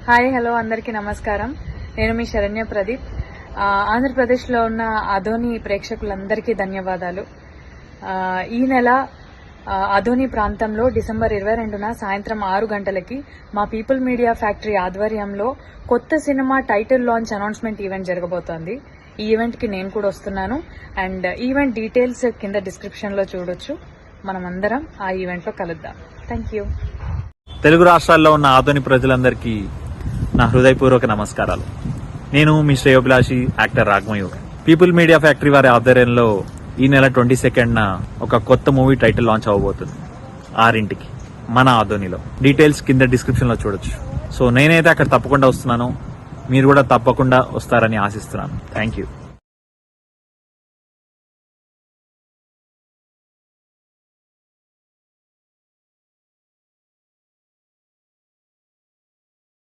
Hi hello అందరికీ నమస్కారం. నేను మీ శరణ్య ప్రదీప్. ఆంధ్రప్రదేశ్లో ఉన్న అదోని ప్రేక్షకులందరికీ ధన్యవాదాలు. ఈ నెల అదోని ప్రాంతంలో డిసెంబర్ 22న సాయంత్రం 6 గంటలకి మా పీపుల్ మీడియా ఫ్యాక్టరీ ఆధ్వర్యంలో కొత్త cinema title launch announcement event జరగబోతోంది. ఈ ఈవెంట్కి నేను కూడా వస్తున్నాను. అండ్ ఈవెంట్ డీటెయిల్స్ కింద డిస్క్రిప్షన్లో చూడొచ్చు. మనమందరం ఆ ఈవెంట్లో కలుద్దాం. Thank you. తెలుగు రాష్ట్రాల్లో ఉన్న ఆదోని ప్రజలందరికీ నా హృదయపూర్వక నమస్కారాలు. నేను మీ శ్రేయోభిలాషి యాక్టర్ రాఘమయూర్. పీపుల్ మీడియా ఫ్యాక్టరీ వారి ఆధ్వర్యంలో ఈ నెల 22న ఒక కొత్త మూవీ టైటిల్ లాంచ్ అవ్వబోతుంది 6ంటికి మన ఆదోనిలో. డీటెయిల్స్ కింద డిస్క్రిప్షన్ లో చూడొచ్చు. సో నేనైతే అక్కడ తప్పకుండా వస్తున్నాను. మీరు కూడా తప్పకుండా వస్తారని ఆశిస్తున్నాను. Thank you.